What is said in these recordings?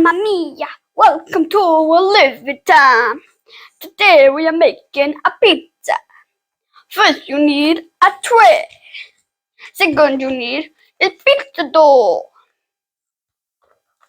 Mamma mia! Welcome to our Livy time! Today we are making a pizza. First you need a tray. Second you need a pizza dough.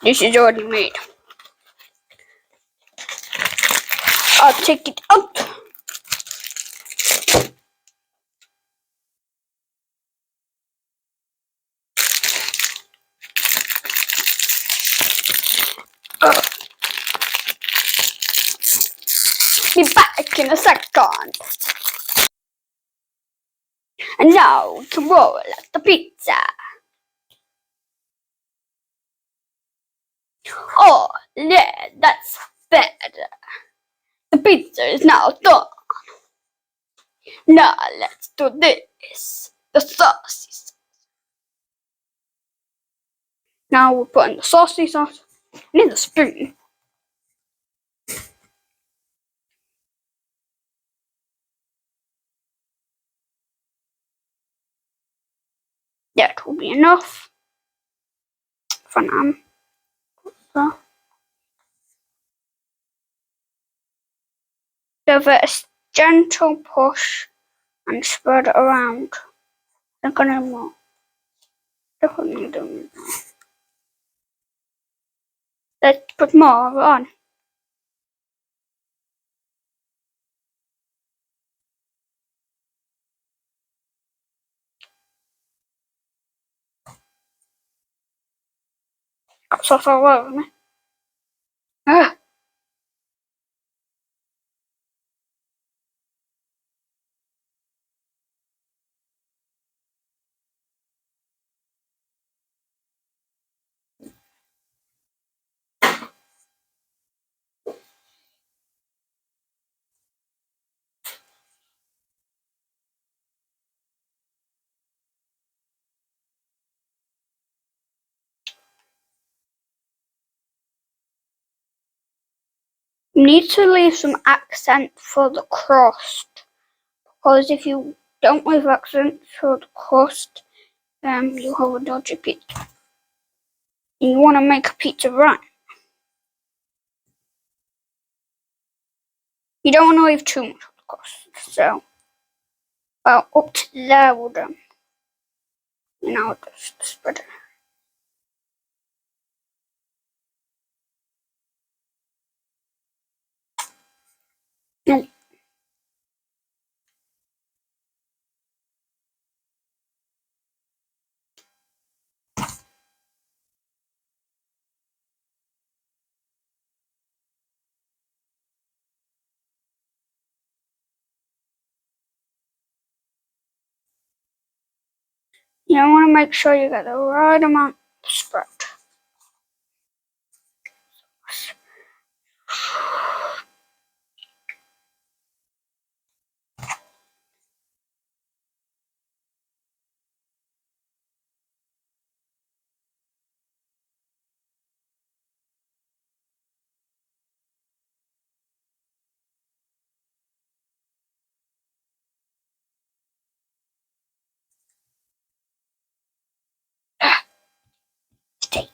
This is already made. I'll take it out. Be back in a second. And now to roll out the pizza. Oh, yeah, that's better. The pizza is now done. Now let's do this. The sauces. Now we're putting the saucy sauce in the spoon. That will be enough for now. So, give it a gentle push and spread it around. I'm gonna more. Definitely do. Let's put more on. Got sauce all over me. Ah. You need to leave some accent for the crust, because if you don't leave accent for the crust, you have a dodgy pizza. And you want to make a pizza right. You don't want to leave too much of the crust, so about up to there will do. And I'll just spread it. No. You want to make sure you get the right amount of spread. Stay.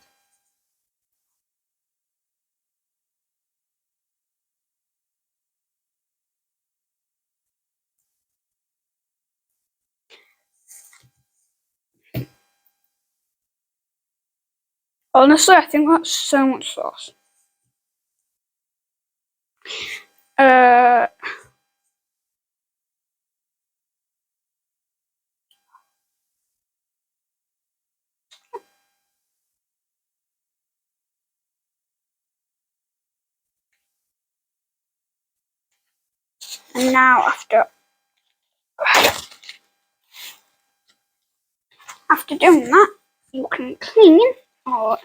Honestly, I think that's so much sauce. And now after doing that, you can clean, or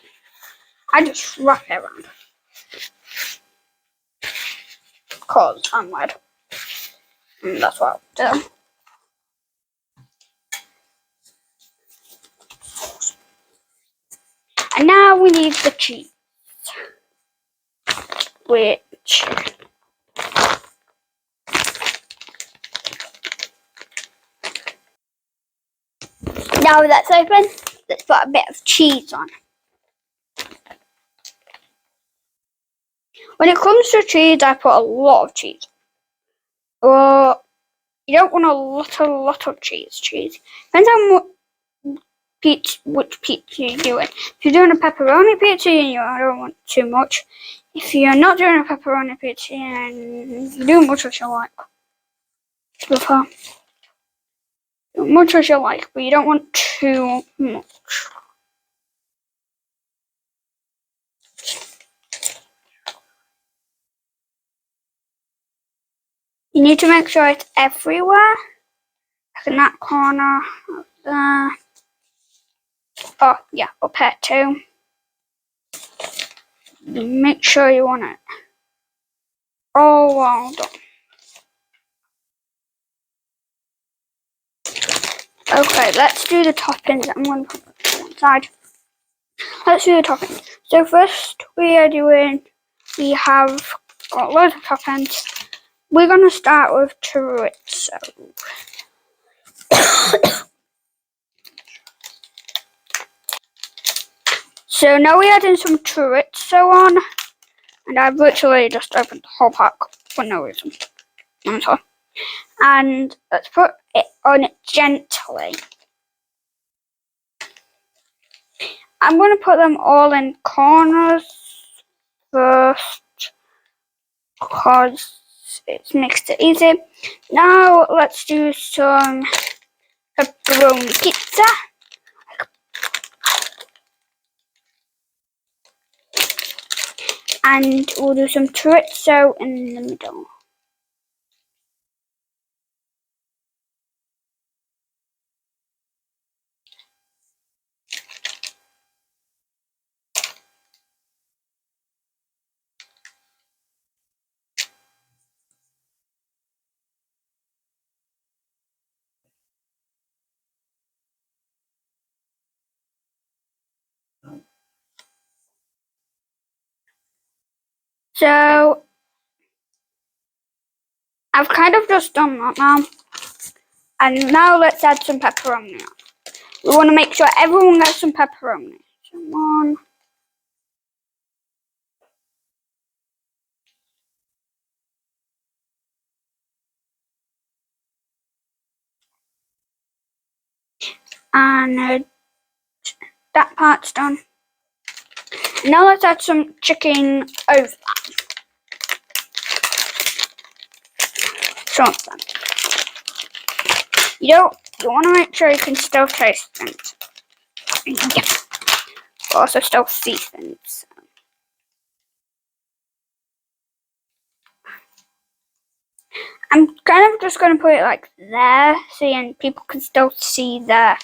I just wrap it around. Because I'm red. And that's what I'll do. And now we need the cheese. Which now that's open, let's put a bit of cheese on. When it comes to cheese, I put a lot of cheese. But you don't want a lot of cheese. Depends on which pizza you're doing. If you're doing a pepperoni pizza, you don't want too much. If you're not doing a pepperoni pizza, you do much as you like. Do much as you like, but you don't want too much. You need to make sure it's everywhere. Like in that corner, up there. Oh, yeah, up here too. Make sure you want it all well done. Okay, let's do the toppings. I'm going to put it to one side. Let's do the toppings. So first we have got loads of toppings. We're going to start with chorizo. So now we're adding some chorizo on. And I've literally just opened the whole pack for no reason. And let's put it on gently. I'm going to put them all in corners first because it makes it easy. Now let's do some pepperoni pizza. And we'll do some chorizo in the middle. So I've kind of just done that now. And now let's add some pepperoni. We want to make sure everyone gets some pepperoni. Come on. And that part's done. Now let's add some chicken over that. Something. You want to make sure you can still taste things. Yeah. Also still see things. I'm kind of just going to put it like there, so people can still see the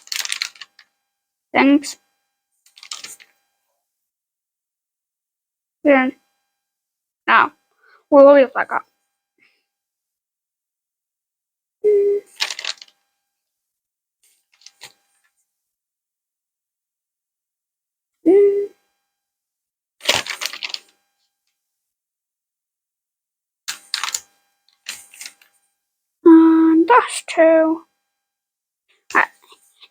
things. Yeah. Now, we'll leave like that. And that's two. Right.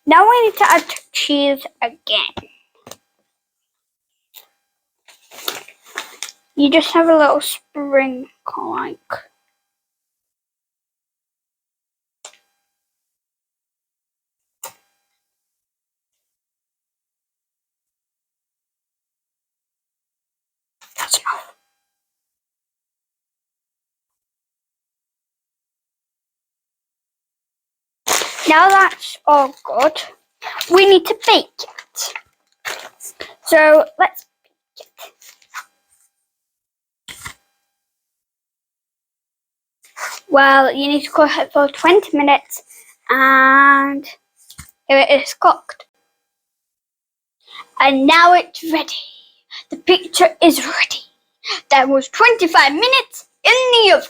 Now we need to add cheese again. You just have a little sprinkle like. That's enough. Now that's all good, we need to bake it. So let's bake it. Well, you need to cook it for 20 minutes and here it is cooked. And now it's ready. The picture is ready. That was 25 minutes in the oven.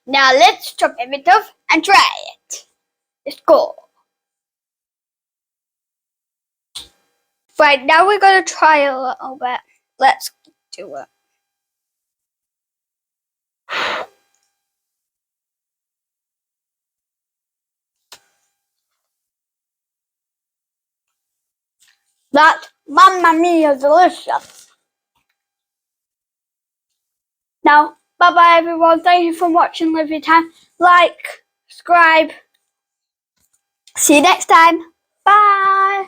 Now let's chop it off and try it. Let's go. Right, now we're going to try a little bit. Let's do it. That's Mamma Mia delicious. Now, bye bye everyone. Thank you for watching Livy Time. Like, subscribe. See you next time. Bye.